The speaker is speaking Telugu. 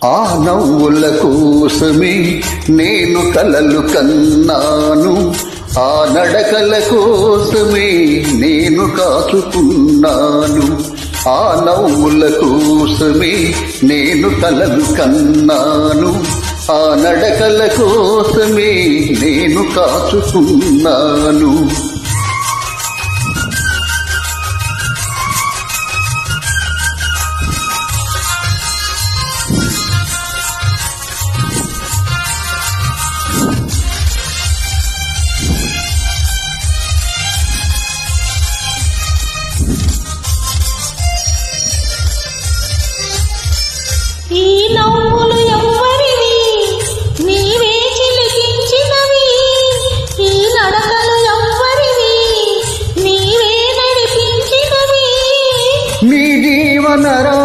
ఆ నవ్వుల కోసమే నేను కలలు కన్నాను, ఆ నడకల కోసమే నేను కాచుకున్నాను. ఆ నవ్వుల కోసమే నేను కలలు కన్నాను, ఆ నడకల కోసమే నేను కాచుకున్నాను. ఈ నవ్వులు ఎవ్వరివి, నీవే చిలికించినవి. ఈ నడకలు ఎవ్వరివి, నీవే నడిపించినవి. నీ జీవనరా